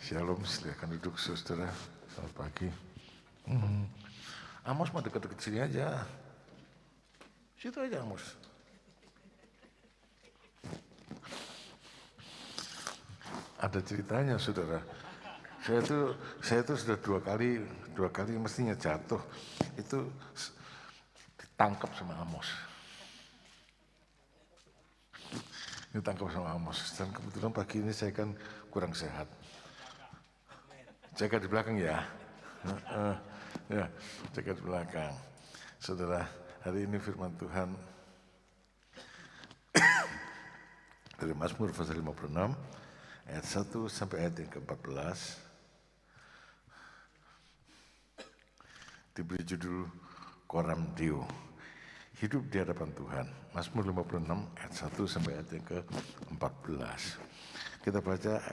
Shalom, silakan duduk saudara. Selamat pagi. Amos mah dekat-dekat sini aja. Situ aja Amos. Ada ceritanya saudara. Saya tuh sudah dua kali mestinya jatuh. Itu ditangkap sama Amos. Ditangkap sama Amos. Dan kebetulan pagi ini saya kan kurang sehat. Jaga di belakang ya. Ya, jaga di belakang. Saudara, hari ini firman Tuhan dari Mazmur pasal 56 ayat 1 sampai ayat yang ke-14 diberi judul Koram Deo, hidup di hadapan Tuhan. Mazmur 56 ayat 1 sampai ayat yang ke-14. Kita baca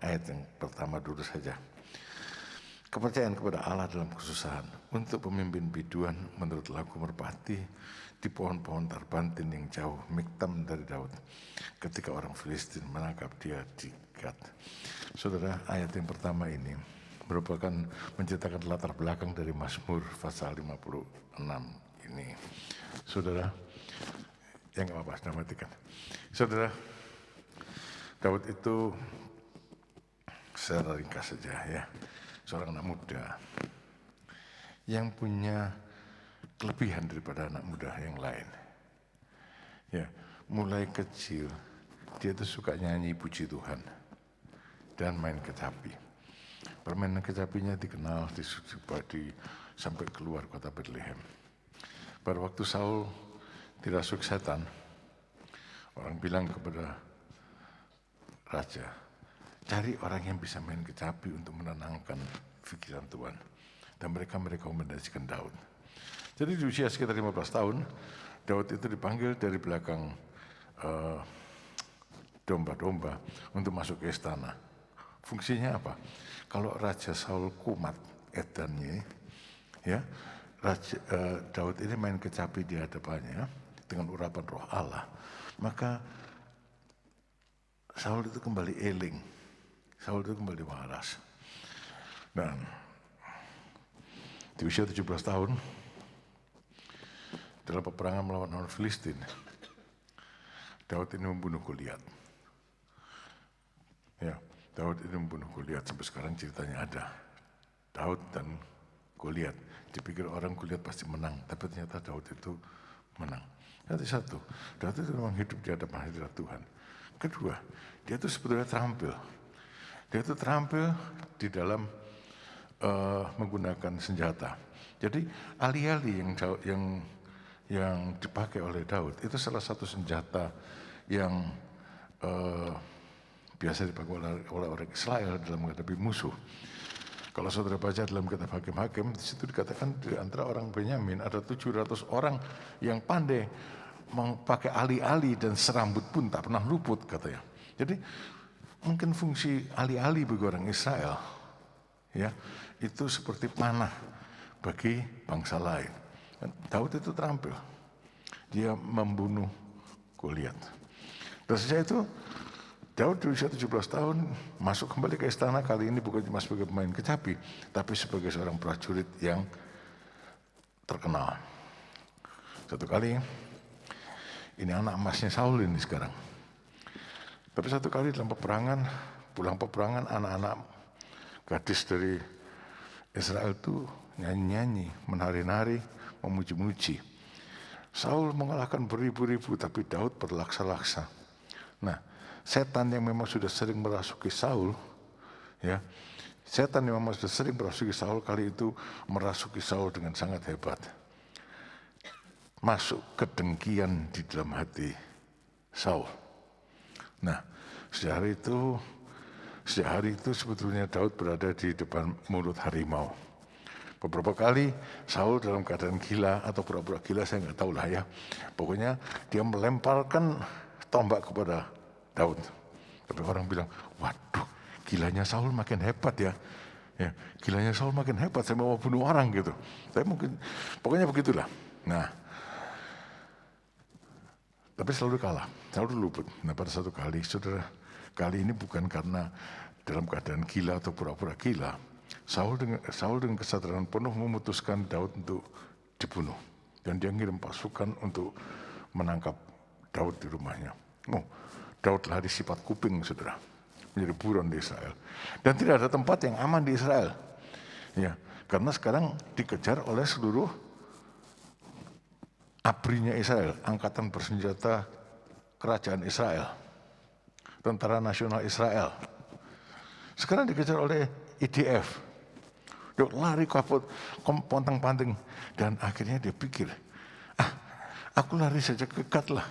ayat yang pertama dulu saja. Kepercayaan kepada Allah dalam kesusahan, untuk pemimpin biduan menurut lagu merpati di pohon-pohon tarbantin yang jauh, miktam dari Daud, ketika orang Filistin menangkap dia di Gat. Saudara, ayat yang pertama ini merupakan menceritakan latar belakang dari Mazmur pasal 56 ini. Saudara, yang apa-apa, sudah matikan. Saudara, Daud itu secara ringkas saja ya, seorang anak muda yang punya kelebihan daripada anak muda yang lain. Ya, mulai kecil dia tuh suka nyanyi puji Tuhan dan main kecapi. Permainan kecapinya dikenal sampai keluar kota Bethlehem. Pada waktu Saul dirasuk setan, orang bilang kepada raja, cari orang yang bisa main kecapi untuk menenangkan pikiran Tuhan. Dan mereka merekomendasikan Daud. Jadi di usia sekitar 15 tahun, Daud itu dipanggil dari belakang domba-domba untuk masuk ke istana. Fungsinya apa? Kalau Raja Saul kumat edannya, ya, Daud ini main kecapi di hadapannya dengan urapan Roh Allah, maka Saul itu kembali eling, Saul itu kembali waras. Dan di usia 17 tahun, dalam peperangan melawan orang Filistin, Daud ini membunuh Goliat. Ya, Daud ini membunuh Goliat, sampai sekarang ceritanya ada. Daud dan Goliat. Dipikir orang Goliat pasti menang, tapi ternyata Daud itu menang. Nanti satu, Daud itu memang hidup di hadapan hadirat Tuhan. Kedua, dia itu sebetulnya terampil. Dia itu terampil di dalam menggunakan senjata. Jadi alih-alih yang dipakai oleh Daud itu salah satu senjata yang biasa dipakai oleh orang Israel dalam menghadapi musuh. Kalau saudara baca dalam kitab Hakim-Hakim, di situ dikatakan di antara orang Benyamin ada 700 orang yang pandai memakai ali-ali dan serambut pun tak pernah luput katanya. Jadi mungkin fungsi ali-ali bagi orang Israel, ya, itu seperti panah bagi bangsa lain. Dan Daud itu terampil, dia membunuh Goliat. Dan sejak itu Daud di usia 17 tahun masuk kembali ke istana, kali ini bukan cuma sebagai pemain kecapi, tapi sebagai seorang prajurit yang terkenal. Satu kali, ini anak emasnya Saul ini sekarang. Tapi satu kali dalam peperangan, pulang peperangan, anak-anak gadis dari Israel itu nyanyi-nyanyi, menari-nari, memuji-muji. Saul mengalahkan beribu-ribu, tapi Daud berlaksa-laksa. Nah, setan yang memang sudah sering merasuki Saul, ya, setan yang memang sudah sering merasuki Saul kali itu merasuki Saul dengan sangat hebat. Masuk kedengkian di dalam hati Saul. Nah, sejak hari itu sebetulnya Daud berada di depan mulut harimau. Beberapa kali Saul dalam keadaan gila atau pura-pura gila, saya nggak tahu lah ya. Pokoknya dia melemparkan tombak kepada Daud. Tapi orang bilang, waduh, gilanya Saul makin hebat ya. Ya, gilanya Saul makin hebat, saya mau bunuh orang gitu. Tapi mungkin, pokoknya begitulah. Nah, tapi selalu kalah, selalu luput. Nah pada satu kali, saudara, kali ini bukan karena dalam keadaan gila atau pura-pura gila, Saul dengan kesadaran penuh memutuskan Daud untuk dibunuh. Dan dia ngirim pasukan untuk menangkap Daud di rumahnya. Oh, Daud lari sifat kuping, saudara, menjadi buron di Israel. Dan tidak ada tempat yang aman di Israel. Ya, karena sekarang dikejar oleh seluruh ABRI-nya Israel, Angkatan Bersenjata Kerajaan Israel, Tentara Nasional Israel. Sekarang dikejar oleh IDF. Dia lari kabut, pontang-panting. Dan akhirnya dia pikir, aku lari saja kekatlah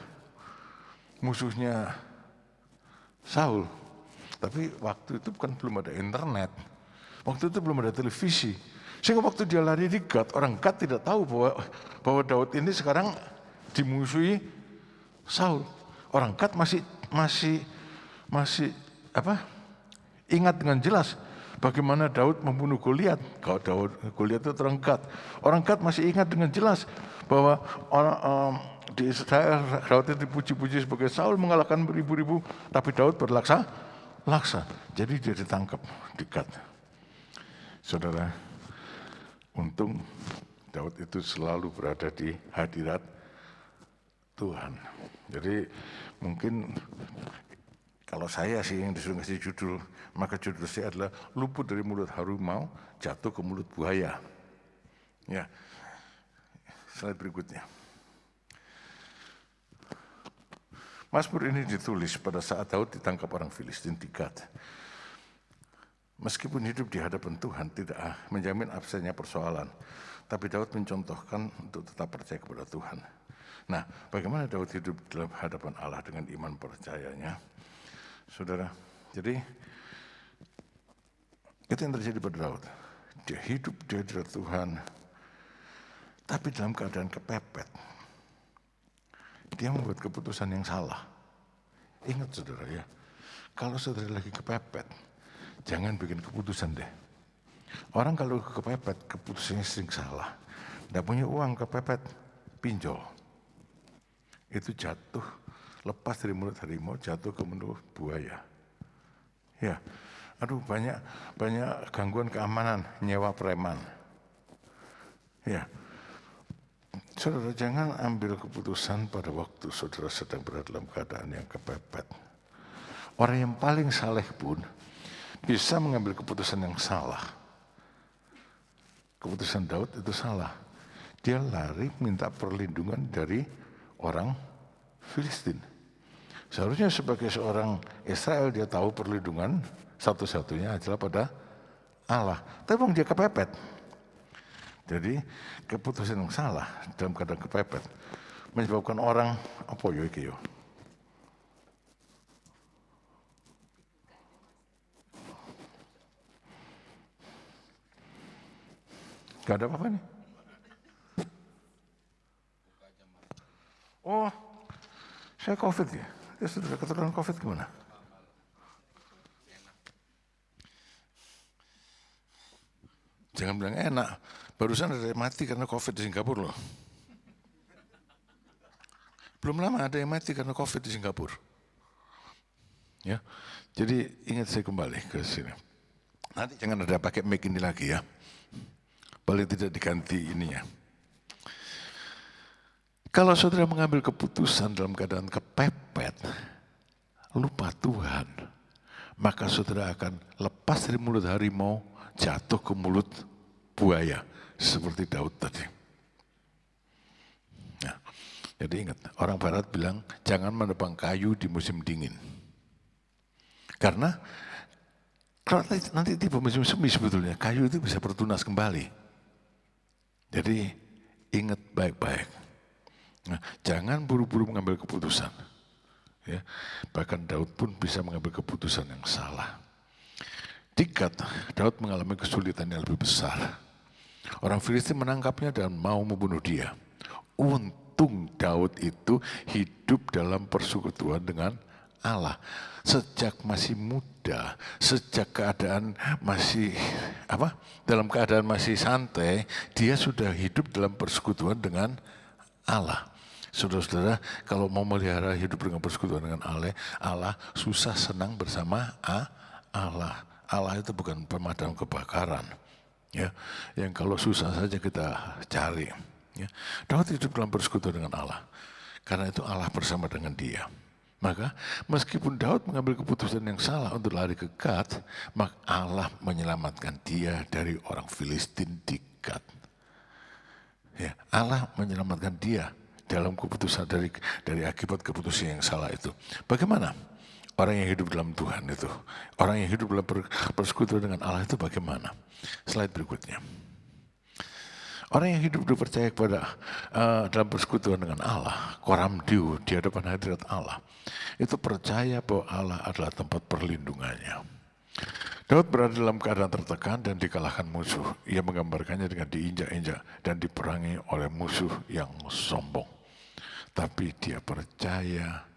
musuhnya Saul. Tapi waktu itu kan belum ada internet. Waktu itu belum ada televisi. Sehingga waktu dia lari di Gat, orang Gat tidak tahu bahwa Daud ini sekarang dimusuhi Saul. Orang Gat masih ingat dengan jelas bagaimana Daud membunuh Goliat. Kalau Goliat itu orang Gat. Orang Gat masih ingat dengan jelas bahwa di Israel Daud itu dipuji-puji sebagai Saul mengalahkan beribu-ribu, tapi Daud berlaksa. Jadi dia ditangkap di Gat. Saudara, untung Daud itu selalu berada di hadirat Tuhan. Jadi mungkin kalau saya sih yang disuruh ngasih judul, maka judul saya adalah luput dari mulut harimau, jatuh ke mulut buaya. Ya, slide berikutnya. Mazmur ini ditulis pada saat Daud ditangkap orang Filistin di Gat. Meskipun hidup di hadapan Tuhan tidak menjamin absennya persoalan, tapi Daud mencontohkan untuk tetap percaya kepada Tuhan. Nah, bagaimana Daud hidup dalam hadapan Allah dengan iman percayanya? Saudara, jadi itu yang terjadi pada Daud. Dia hidup di hadirat Tuhan, tapi dalam keadaan kepepet. Dia membuat keputusan yang salah. Ingat saudara ya, kalau saudara lagi kepepet, jangan bikin keputusan deh. Orang kalau kepepet, keputusannya sering salah. Tidak punya uang, kepepet, pinjol. Itu jatuh, lepas dari mulut harimau, jatuh ke mulut buaya. Ya, aduh banyak gangguan keamanan, nyewa preman. Ya, saudara jangan ambil keputusan pada waktu saudara sedang berada dalam keadaan yang kepepet. Orang yang paling saleh pun bisa mengambil keputusan yang salah. Keputusan Daud itu salah. Dia lari minta perlindungan dari orang Filistin. Seharusnya sebagai seorang Israel dia tahu perlindungan satu-satunya adalah pada Allah. Tapi dia kepepet. Jadi keputusan yang salah dalam keadaan kepepet menyebabkan orang apa yo iki yo. Gak ada apa-apa nih. Oh, saya COVID ya. Ya sudah keturunan COVID gimana? Jangan bilang enak. Barusan ada yang mati karena COVID di Singapura loh. Belum lama ada yang mati karena COVID di Singapura. Ya, jadi ingat saya kembali ke sini. Nanti jangan ada pakai mic ini lagi ya. Paling tidak diganti ininya. Kalau saudara mengambil keputusan dalam keadaan kepepet, lupa Tuhan, maka saudara akan lepas dari mulut harimau, jatuh ke mulut buaya, seperti Daud tadi. Nah, jadi ingat, orang Barat bilang, jangan menebang kayu di musim dingin. Karena kalau nanti tiba musim semi sebetulnya, kayu itu bisa bertunas kembali. Jadi ingat baik-baik. Nah, jangan buru-buru mengambil keputusan. Ya, bahkan Daud pun bisa mengambil keputusan yang salah. Di Gat, Daud mengalami kesulitan yang lebih besar. Orang Filistin menangkapnya dan mau membunuh dia. Untung Daud itu hidup dalam persekutuan dengan Allah. Sejak masih muda, sejak keadaan masih dalam keadaan masih santai, dia sudah hidup dalam persekutuan dengan Allah. Saudara-saudara, kalau mau melihara hidup dengan persekutuan dengan Allah, susah senang bersama Allah itu bukan pemadam kebakaran, ya, yang kalau susah saja kita cari. Ya. Daud hidup dalam persekutuan dengan Allah, karena itu Allah bersama dengan dia. Maka meskipun Daud mengambil keputusan yang salah untuk lari ke Gad, maka Allah menyelamatkan dia dari orang Filistin di Gad. Ya, Allah menyelamatkan dia dalam keputusan dari akibat keputusan yang salah itu. Bagaimana orang yang hidup dalam Tuhan itu, orang yang hidup dalam persekutuan dengan Allah itu bagaimana? Slide berikutnya. Orang yang hidup percaya kepada dalam persekutuan dengan Allah, koram diu, di hadapan hadirat Allah, itu percaya bahwa Allah adalah tempat perlindungannya. Daud berada dalam keadaan tertekan dan dikalahkan musuh. Ia menggambarkannya dengan diinjak-injak dan diperangi oleh musuh yang sombong. Tapi dia percaya.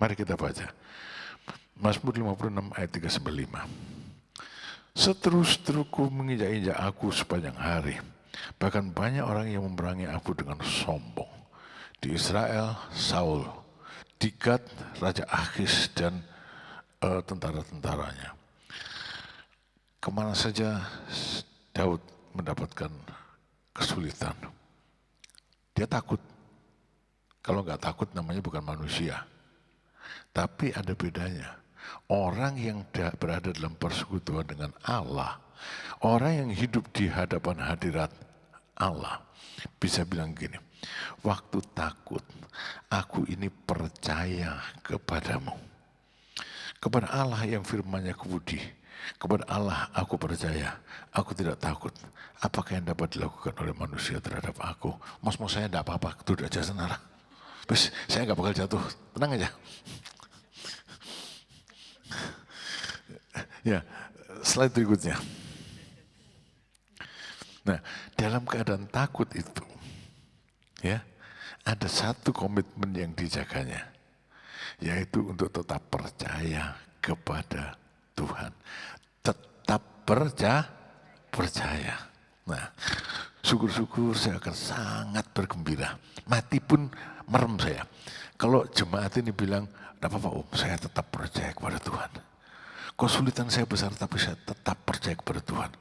Mari kita baca. Mazmur 56 ayat 3-5. Seterus-terusku menginjak-injak aku sepanjang hari. Bahkan banyak orang yang memerangi aku dengan sombong. Di Israel, Saul. Di Gad, Raja Akhis dan tentara-tentaranya. Kemana saja Daud mendapatkan kesulitan. Dia takut. Kalau nggak takut namanya bukan manusia. Tapi ada bedanya. Orang yang berada dalam persekutuan dengan Allah, orang yang hidup di hadapan hadirat Allah, bisa bilang gini, waktu takut, aku ini percaya kepadamu. Kepada Allah yang firman-Nya kebudi, kepada Allah aku percaya, aku tidak takut. Apakah yang dapat dilakukan oleh manusia terhadap aku? Mas-mas saya tidak apa-apa, itu aja senara. Terus saya nggak bakal jatuh, tenang aja. Ya, slide berikutnya. Nah, dalam keadaan takut itu, ya, ada satu komitmen yang dijaganya, yaitu untuk tetap percaya kepada Tuhan. Tetap percaya. Nah, syukur-syukur saya akan sangat bergembira. Mati pun merem saya. Kalau jemaat ini bilang, tidak apa-apa om, saya tetap percaya kepada Tuhan. Kesulitan saya besar tapi saya tetap percaya kepada Tuhan.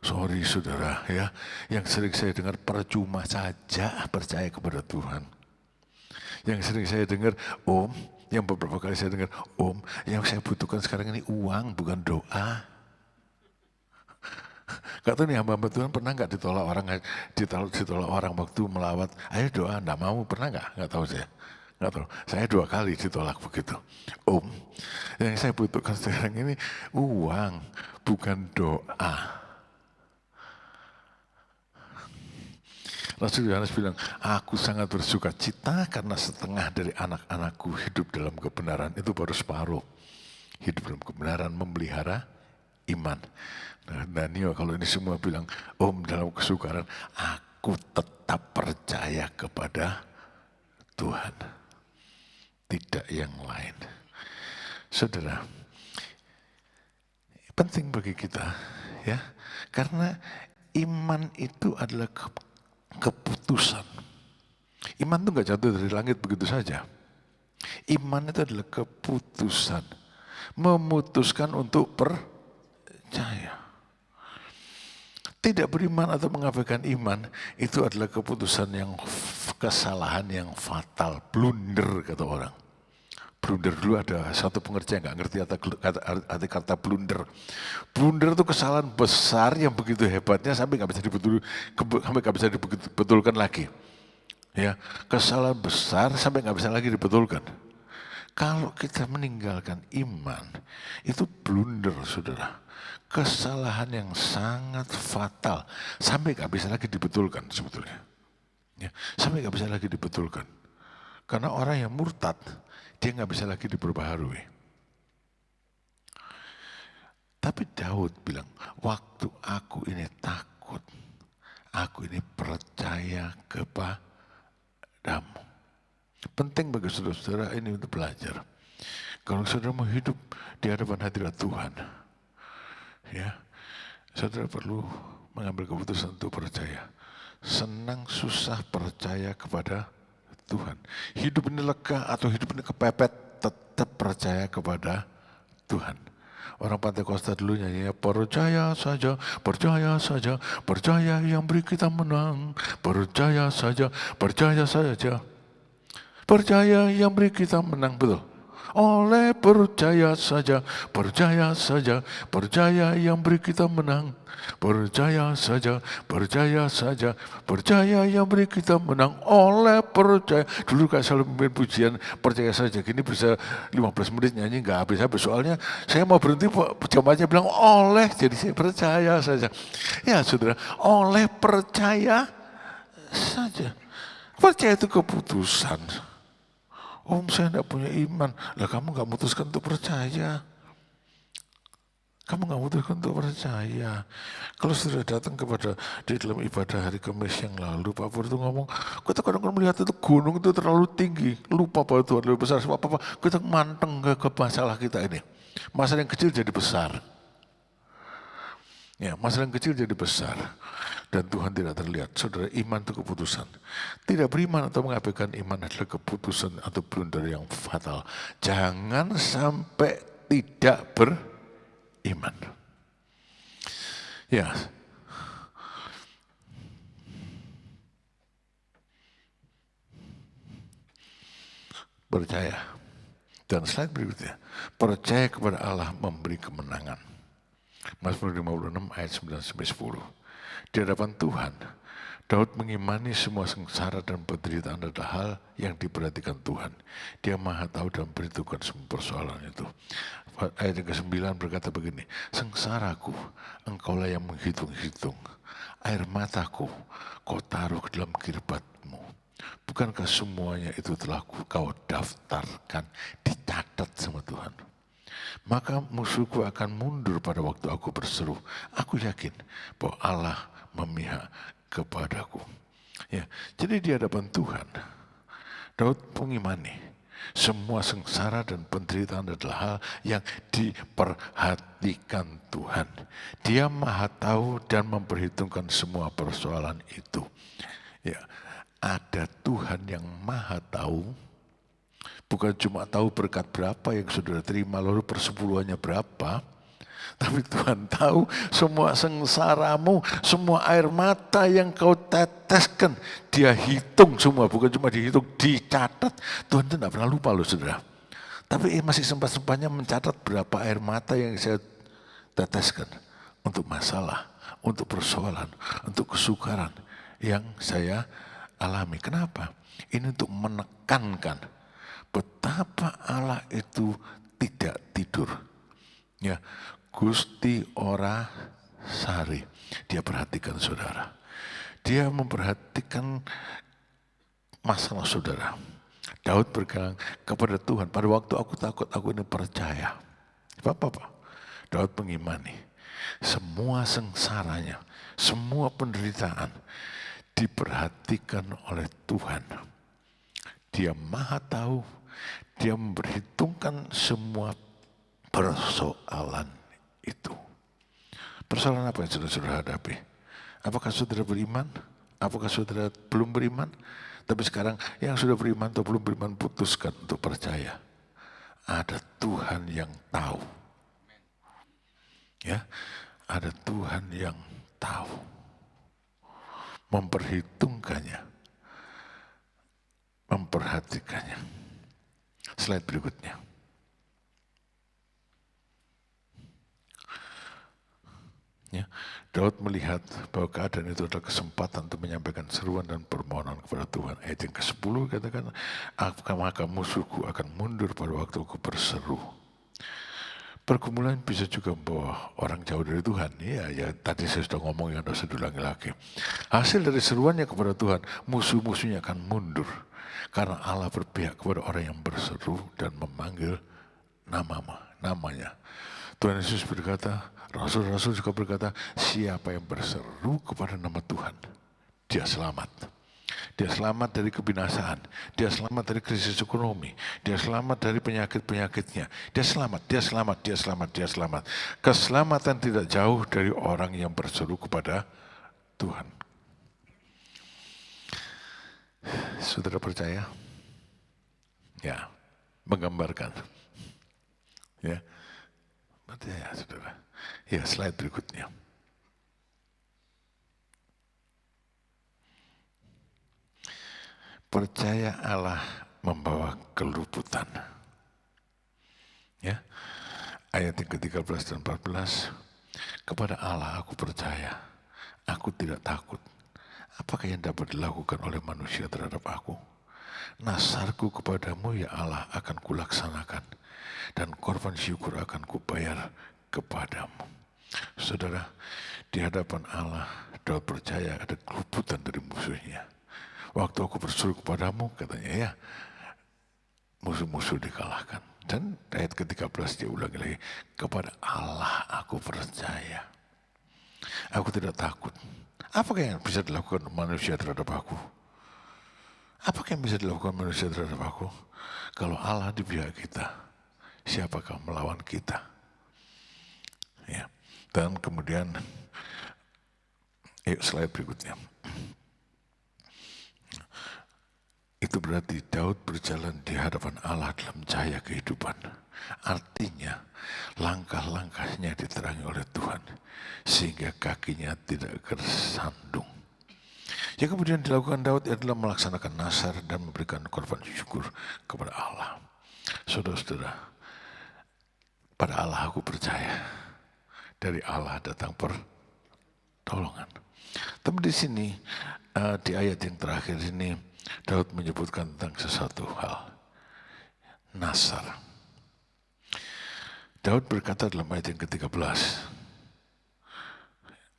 Sorry saudara ya, yang sering saya dengar percuma saja percaya kepada Tuhan. Yang sering saya dengar, om, yang beberapa kali saya dengar, om, yang saya butuhkan sekarang ini uang bukan doa. Gak tahu nih hamba-hamba Tuhan pernah nggak ditolak orang waktu melawat, ayo doa, enggak mau, pernah nggak tahu saya. Nggak tahu, saya 2 kali ditolak begitu. Om, yang saya butuhkan sekarang ini uang, bukan doa. Rasul Yohanes bilang, aku sangat bersuka cita karena setengah dari anak-anakku hidup dalam kebenaran. Itu baru separuh. Hidup dalam kebenaran memelihara iman. Nah, Daniel kalau ini semua bilang, om dalam kesukaran, aku tetap percaya kepada Tuhan. Tidak yang lain. Saudara, penting bagi kita ya, karena iman itu adalah keputusan. Iman itu nggak jatuh dari langit begitu saja. Iman itu adalah keputusan, memutuskan untuk percaya. Tidak beriman atau mengabaikan iman itu adalah keputusan yang kesalahan yang fatal, blunder kata orang. Blunder dulu ada satu pengertian nggak ngerti arti kata blunder. Blunder itu kesalahan besar yang begitu hebatnya sampai nggak bisa dibetulkan lagi. Ya, kesalahan besar sampai nggak bisa lagi dibetulkan. Kalau kita meninggalkan iman, itu blunder saudara. Kesalahan yang sangat fatal sampai nggak bisa lagi dibetulkan sebetulnya. Ya, sampai nggak bisa lagi dibetulkan. Karena orang yang murtad, dia nggak bisa lagi diperbaharui. Tapi Daud bilang, waktu aku ini takut, aku ini percaya kepadamu. Penting bagi saudara-saudara ini untuk belajar. Kalau saudara mau hidup di hadapan hadirat Tuhan, ya, saudara perlu mengambil keputusan untuk percaya. Senang susah percaya kepada Tuhan. Hidup ini lega atau hidup ini kepepet, tetap percaya kepada Tuhan. Orang Pantai Kosta dulu nyanyi, percaya saja, percaya saja, percaya yang beri kita menang. Percaya saja, percaya saja. Percaya yang beri kita menang, betul. Oleh percaya saja, percaya saja, percaya yang beri kita menang. Percaya saja, percaya saja, percaya yang beri kita menang. Oleh percaya. Dulu Kak selalu memimpin pujian, percaya saja. Gini bisa 15 menit nyanyi, nggak habis-habis. Soalnya saya mau berhenti, jemaatnya bilang oleh, jadi saya percaya saja. Ya saudara, oleh percaya saja. Percaya itu keputusan. Om, saya tidak punya iman. Lah kamu nggak memutuskan untuk percaya. Kamu nggak memutuskan untuk percaya. Kalau sudah datang kepada di dalam ibadah hari Kamis yang lalu, Pak Pur itu ngomong, kita kadang-kadang melihat itu gunung itu terlalu tinggi, lupa bahwa Tuhan lebih besar. Sebab apa? Kita manteng ke masalah kita ini. Masalah yang kecil jadi besar. Ya, masalah yang kecil jadi besar. Dan Tuhan tidak terlihat. Saudara, iman itu keputusan. Tidak beriman atau mengabaikan iman adalah keputusan atau blunder yang fatal. Jangan sampai tidak beriman. Ya. Percaya. Dan slide berikutnya. Percaya kepada Allah memberi kemenangan. Mazmur 56 ayat 9-10. Di hadapan Tuhan, Daud mengimani semua sengsara dan penderitaan adalah hal yang diperhatikan Tuhan. Dia maha tahu dan memperhitungkan semua persoalan itu. Ayat yang ke-9 berkata begini, sengsaraku, engkaulah yang menghitung-hitung. Air mataku, kau taruh ke dalam kirbatmu. Bukankah semuanya itu telah kau daftarkan, dicatat sama Tuhan? Maka musuhku akan mundur pada waktu aku berseru. Aku yakin bahwa Allah memihak kepadaku. Ya, jadi di hadapan Tuhan, Daud mengimani semua sengsara dan penderitaan adalah hal yang diperhatikan Tuhan. Dia maha tahu dan memperhitungkan semua persoalan itu. Ya, ada Tuhan yang maha tahu. Bukan cuma tahu berkat berapa yang saudara terima, lalu persepuluhannya berapa. Tapi Tuhan tahu semua sengsaramu, semua air mata yang kau teteskan. Dia hitung semua, bukan cuma dihitung, dicatat. Tuhan itu tidak pernah lupa loh saudara. Tapi masih sempat-sempatnya mencatat berapa air mata yang saya teteskan. Untuk masalah, untuk persoalan, untuk kesukaran yang saya alami. Kenapa? Ini untuk menekankan betapa Allah itu tidak tidur. Ya, Gusti ora sari. Dia perhatikan saudara. Dia memperhatikan masalah saudara. Daud berkata kepada Tuhan, pada waktu aku takut, aku ini percaya. Apa? Daud mengimani semua sengsaranya, semua penderitaan diperhatikan oleh Tuhan. Dia maha tahu. Dia memperhitungkan semua persoalan itu. Persoalan apa yang saudara hadapi? Apakah saudara beriman? Apakah saudara belum beriman? Tapi sekarang yang sudah beriman atau belum beriman putuskan untuk percaya. Ada Tuhan yang tahu. Ya, ada Tuhan yang tahu. Memperhitungkannya. Memperhatikannya. Slide berikutnya. Ya, Daud melihat bahwa keadaan itu adalah kesempatan untuk menyampaikan seruan dan permohonan kepada Tuhan. Ayat yang ke-10 katakan, maka musuhku akan mundur pada waktu aku berseru. Pergumulan bisa juga membawa orang jauh dari Tuhan. Ya, tadi saya sudah ngomong, yang harus saya ulangi lagi. Hasil dari seruannya kepada Tuhan, musuh-musuhnya akan mundur. Karena Allah berpihak kepada orang yang berseru dan memanggil namanya. Tuhan Yesus berkata, Rasul-Rasul juga berkata, siapa yang berseru kepada nama Tuhan, dia selamat. Dia selamat dari kebinasaan, dia selamat dari krisis ekonomi, dia selamat dari penyakit-penyakitnya. Dia selamat. Keselamatan tidak jauh dari orang yang berseru kepada Tuhan. Saudara percaya? Ya. menggambarkan. Ya, percaya saudara. Ya, slide berikutnya. Percaya Allah membawa keluputan. Ya, ayat yang ke-13 dan 14. Kepada Allah aku percaya, aku tidak takut. Apakah yang dapat dilakukan oleh manusia terhadap aku? Nasarku kepadamu ya Allah akan kulaksanakan, dan korban syukur akan kubayar kepadamu. Saudara, di hadapan Allah, Daud percaya ada keluputan dari musuhnya. Waktu aku berseru kepadamu, katanya ya, musuh-musuh dikalahkan. Dan ayat ke-13 dia ulangi lagi, kepada Allah aku percaya. Aku tidak takut. Apakah yang bisa dilakukan manusia terhadap aku? Apakah yang bisa dilakukan manusia terhadap aku? Kalau Allah di pihak kita, siapakah melawan kita? Ya. Dan kemudian, yuk slide berikutnya. Itu berarti Daud berjalan di hadapan Allah dalam cahaya kehidupan. Artinya langkah-langkahnya diterangi oleh Tuhan sehingga kakinya tidak tersandung. Yang kemudian dilakukan Daud adalah melaksanakan nasar dan memberikan korban syukur kepada Allah. Saudara-saudara, pada Allah aku percaya. Dari Allah datang pertolongan. Tapi di sini, di ayat yang terakhir ini, Daud menyebutkan tentang sesuatu hal. Nasar. Daud berkata dalam ayat yang ke-13,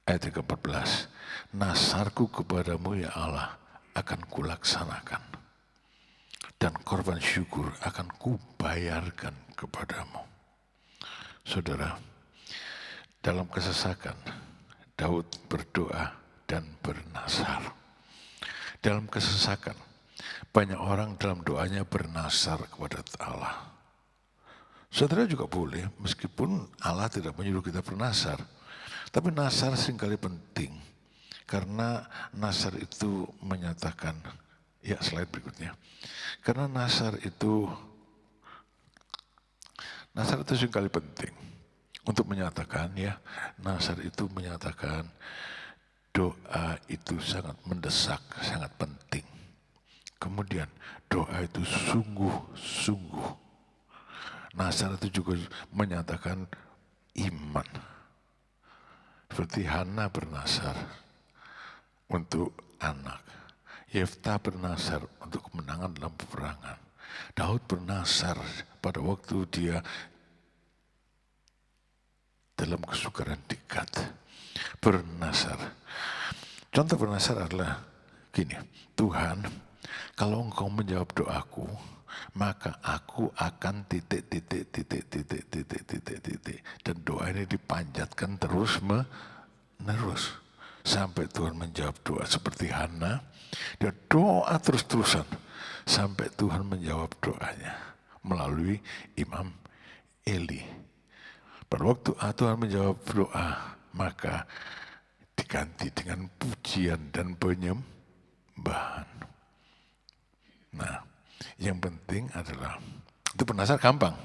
ayat yang ke-14, nasarku kepadamu ya Allah akan kulaksanakan, dan korban syukur akan kubayarkan kepadamu. Saudara, dalam kesesakan, Daud berdoa dan bernasar. Dalam kesesakan, banyak orang dalam doanya bernasar kepada Allah. Saudara juga boleh, meskipun Allah tidak menyuruh kita bernasar. Tapi nasar seringkali penting. Karena nasar itu menyatakan, ya slide berikutnya. Karena nasar itu seringkali penting. Untuk menyatakan ya, nasar itu menyatakan doa itu sangat mendesak, sangat penting. Kemudian doa itu sungguh-sungguh. Nasar itu juga menyatakan iman. Seperti Hana bernasar untuk anak. Yefta bernasar untuk kemenangan dalam peperangan. Daud bernasar pada waktu dia dalam kesukaran dekat. Bernasar. Contoh bernasar adalah gini, Tuhan, kalau engkau menjawab doaku, maka aku akan titik. Dan doa ini dipanjatkan terus menerus. Sampai Tuhan menjawab doa seperti Hana. Dia doa terus-terusan. Sampai Tuhan menjawab doanya. Melalui Imam Eli. Pada waktu Tuhan menjawab doa, maka diganti dengan pujian dan penyembahan. Nah, yang penting adalah, untuk bernasar gampang.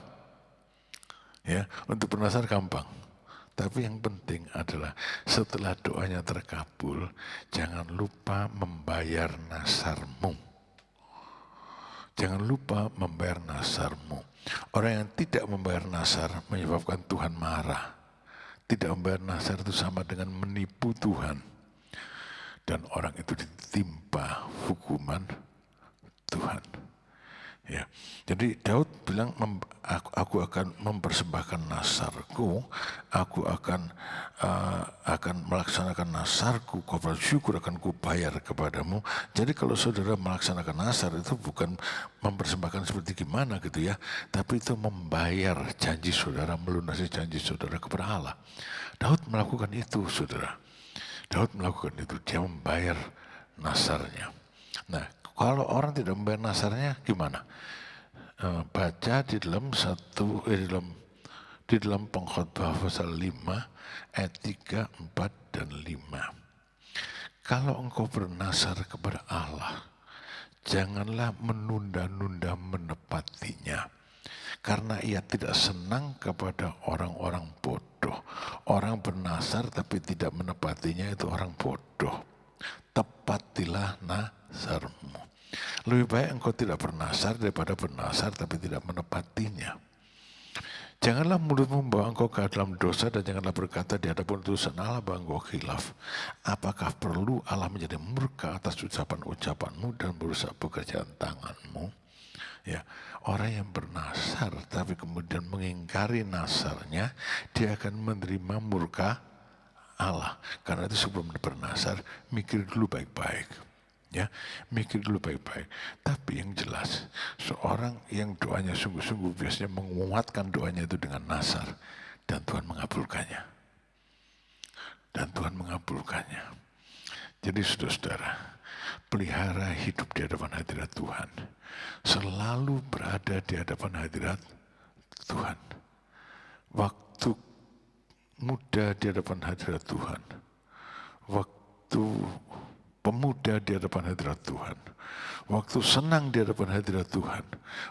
Ya, untuk bernasar gampang. Tapi yang penting adalah setelah doanya terkabul, jangan lupa membayar nasarmu. Jangan lupa membayar nasarmu. Orang yang tidak membayar nasar menyebabkan Tuhan marah. Tidak membayar nasar itu sama dengan menipu Tuhan. Dan orang itu ditimpa hukuman Tuhan. Ya, jadi Daud bilang, aku akan mempersembahkan nasarku, aku akan melaksanakan nasarku, korban syukur akan kubayar kepadamu. Jadi kalau saudara melaksanakan nasar itu bukan mempersembahkan seperti gimana gitu ya, tapi itu membayar janji saudara, melunasi janji saudara kepada Allah. Daud melakukan itu, saudara. Daud melakukan itu, dia membayar nasarnya. Nah, kalau orang tidak membayar nasarnya gimana? Baca di dalam Pengkhotbah pasal 5 ayat 3, 4 dan 5. Kalau engkau bernasar kepada Allah, janganlah menunda-nunda menepatinya. Karena ia tidak senang kepada orang-orang bodoh. Orang bernasar tapi tidak menepatinya itu orang bodoh. Tepatilah nasarmu. Lebih baik engkau tidak bernasar daripada bernasar tapi tidak menepatinya. Janganlah mulutmu membawa engkau ke dalam dosa dan janganlah berkata di hadapan utusan Allah bahwa engkau khilaf. Apakah perlu Allah menjadi murka atas ucapan-ucapanmu dan merusak pekerjaan tanganmu? Ya, orang yang bernasar tapi kemudian mengingkari nasarnya, dia akan menerima murka Allah. Karena itu sebelum bernasar, mikir dulu baik-baik. Ya, mikir dulu baik-baik. Tapi yang jelas, seorang yang doanya sungguh-sungguh biasanya menguatkan doanya itu dengan nasar. Dan Tuhan mengabulkannya. Dan Tuhan mengabulkannya. Jadi saudara-saudara, pelihara hidup di hadapan hadirat Tuhan. Selalu berada di hadapan hadirat Tuhan. Waktu muda di hadapan hadirat Tuhan. Waktu pemuda di hadapan hadirat Tuhan. Waktu senang di hadapan hadirat Tuhan.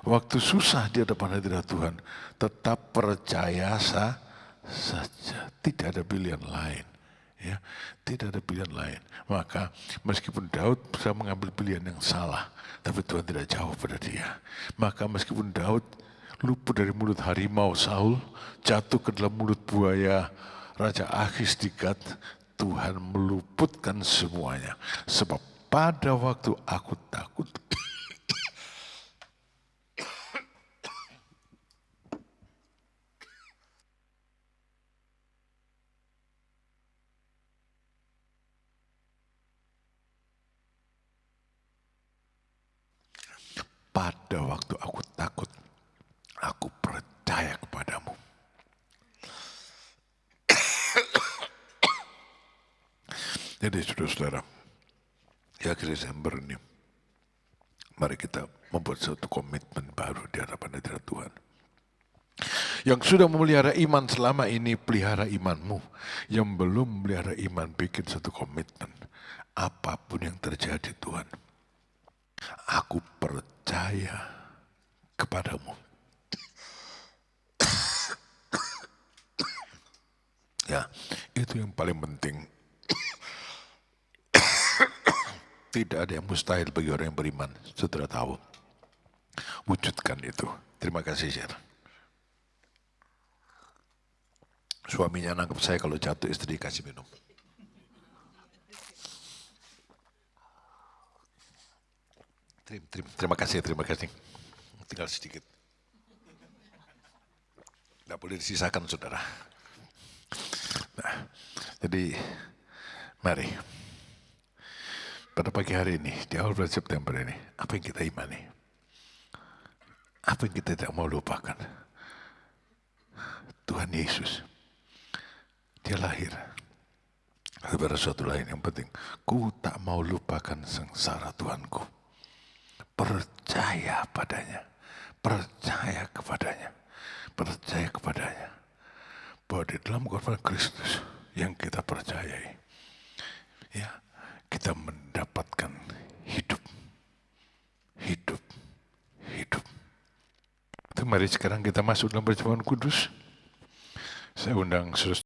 Waktu susah di hadapan hadirat Tuhan. Tetap percaya saja. Tidak ada pilihan lain. Ya, tidak ada pilihan lain. Maka meskipun Daud bisa mengambil pilihan yang salah, tapi Tuhan tidak jauh pada dia. Maka meskipun Daud luput dari mulut harimau Saul, jatuh ke dalam mulut buaya Raja Akhis di Gat, Tuhan meluputkan semuanya. Sebab pada waktu aku takut, pada waktu aku takut, aku percaya kepadamu. Jadi saudara-saudara, di akhir Desember ini, mari kita membuat suatu komitmen baru di hadapan hadirat Tuhan. Yang sudah memelihara iman selama ini, pelihara imanmu. Yang belum memelihara iman, bikin satu komitmen. Apapun yang terjadi Tuhan, aku percaya kepadamu. Ya, itu yang paling penting. Tidak ada yang mustahil bagi orang yang beriman. Saudara tahu. Wujudkan itu. Terima kasih, Sir. Suaminya nangkep saya kalau jatuh, istri kasih minum. Terima kasih. Tinggal sedikit. Tidak boleh disisakan, saudara. Nah, jadi mari. Pada pagi hari ini, di awal bulan September ini, apa yang kita imani? Apa yang kita tidak mau lupakan? Tuhan Yesus. Dia lahir. Ada suatu lain yang penting. Ku tak mau lupakan sengsara Tuhanku. Percaya padanya. Percaya kepadanya. Percaya kepadanya. Bahwa di dalam korban Kristus yang kita percayai. Ya, kita mendapatkan hidup. Itu mari sekarang kita masuk dalam perjamuan kudus. Saya undang saudara